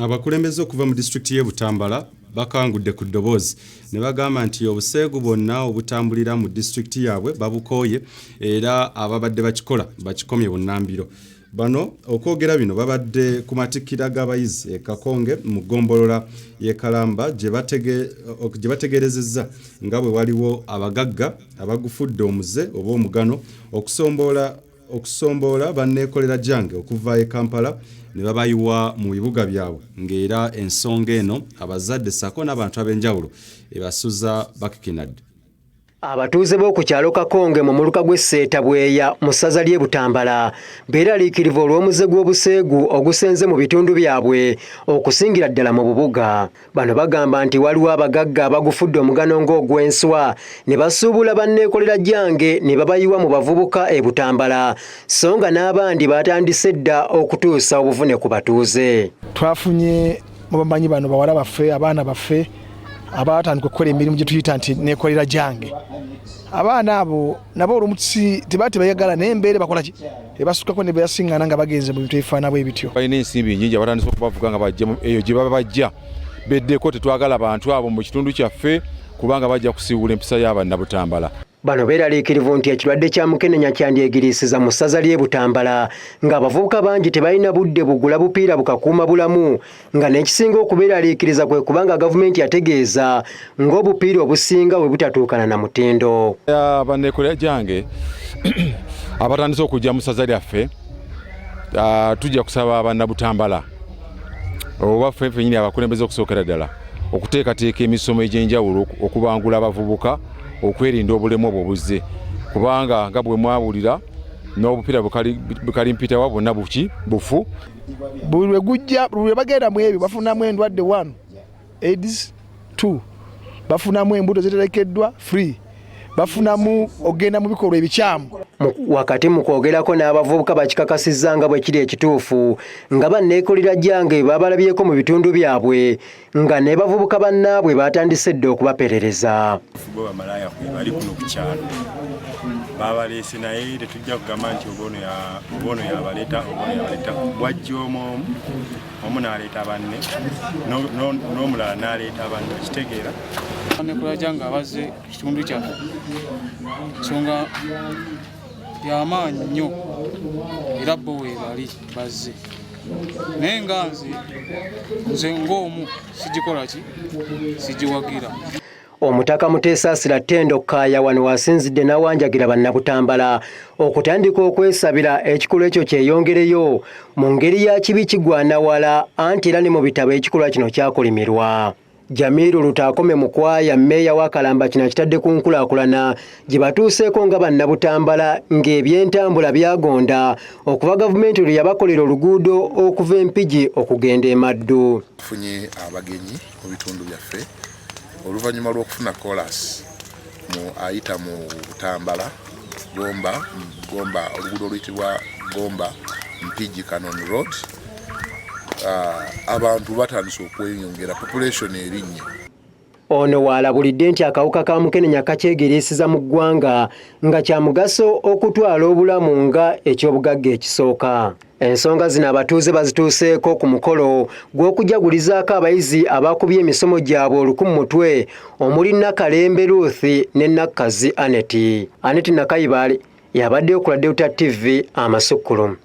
Abakulembeze okuva mu disitulikiti y'e Butambala bakangudde ku ddoboozi ne bagamba nti obuseegu bwonna obutambulira mu disitulikiti yaabwe babukooye era ababadde bakikola bakikomye bunnambiro. Bano okwogera bino babadde ku matikkira g'abayizi e Kakonge mu ggombolola y'e Kalamba gye bategeerezezza nga bwe waliwo abagagga abagufudde omuze oba omugano okusomboola banneekolera jange okuva e Kampala ne babayiwa mu bibuga byabwe ng'era ensonga eno abazadde ssaako n'abantu ab'enjawulo ebasuza bakikinadde. Abatuuze b'oku kyalo Kakonge mu muluka gw'Esseeta Bweya mu ssaza ly'e Butambala beeraliikirivu olw'omuze gw'obuseegu ogusenze mu bitundu byabwe okusingira ddala mu bubuga. Bano bagamba nti waliwo abagagga abagufudde omugano ng'ogw'enswa ne basuubula banneekolera jange ne babayiwa mu bavubuka e Butambala so nga n'abandi batandise dda okutuusa obuvune ku batuuze. Twafunye mu bamanyi bano bawala baffe abaana baffe abatandika okukola emirimu gye tuyita nti neekolera jange. Abaana abo nabo olumusi tebati bayagala n'embeere bakola ki ebasukkako ne beyasingaana nga bagenze mu bintu ebifaana bwe bityo. Balina ensimbi nnyingi abatandise okubavuga nga bajja eyo gye baba bajja beddeko tetwagala abantu abo mu kitundu kyaffe kubanga bajja kusiibula empisa y'Abannabutambala. Bano beeraliikirivu nti ekirwadde kya mukenenya kyandyegiriisiza mu ssaza ly'e Butambala ng'abavubuka bangi tebalina budde bugula bupiira bukakuuma bulamu nga n'ekisinga okubeeraliikiriza kwe kubanga gavumenti yategeeza ng'obupiira obusinga bwe butatuukana na mutindo. Banneekolera jange abatandise okujja mu ssaza lyaffe tujja kusaba Abannabutambala oba ffe ffennyini abakulembeze okusookera ddala okuteekateeka emisomo egy'enjawulo okubangula abavubuka okwerinda obulemu obwo buzze kubanga nga bwe mwawulira n'obupiira bukali mpitawa bwonna bufu. Buli lwe gujja buli lwe bagenda mu ebyo bafunamu endwadde 1 AIDS 2 bafunamu embuto ziterekeddwa free bafunamu ogenda mu bikolwa ebikyamu. Wakati mu kwogerako n'abavubuka bakikakasizza nga bwe kiri ekituufu nga banneekolera jange babalabyeko mu bitundu byabwe nga ne bavubuka bannaabwe batandise dda okubaperereza. Bamalaya bali kuno ku kyalo babaleese naye tetujja kugamba nti obono yabaleeta wajja omu n'aleeta banne n'omulala n'aleeta banne okitegeera. Banneekolera jange abazze ekitundu kyaffe nsonga y'amaanyi nnyo era bo weebali bazze naye nga nze ng'omu sigikola ki sigiwagira. Omutaka Muteesaasira Ttendo Kaaya wano wasinzidde n'awanjagira Bannabutambala okutandika okwesabira ekikolwa ekyo kyeyongereyo mu ngeri ya kibi kigwanawala anti era ne mu bitabo ekikolwa kino kyakolimirwa. Jamiru Lutakome Mukwaya mmeeya wa Kalamba kino kitadde ku nkulaakulana gye batuuseeko nga Bannabutambala ng'ebyentambula byagonda okuva gavumenti lwe yabakolera oluguudo okuva Empigi okugenda e Maddu. Tufunye abagenyi mu bitundu byaffe oluvannyuma lw'okufuna kolas ayita mu Butambala Gomba oluguudo oluyitibwa Gomba Mpigi Canon Road. Abantu batandise okweyongera population erinnye. Ono waalabulidde nti akawuka ka mukenenya kakyegiriisiza mu ggwanga nga kya mugaso okutwala obulamu nga eky'obugagga ekisooka. Ensonga zino abatuuze bazituuseeko ku mukolo gw'okujagulizaako abayizi abakubye emisomo gyabwe oluku mu mutwe omuli Nakalembe Ruth ne Nakkazi Aneti. Aneti Nakayibaali yabaddeyo ku Delta TV Amasukkulumu.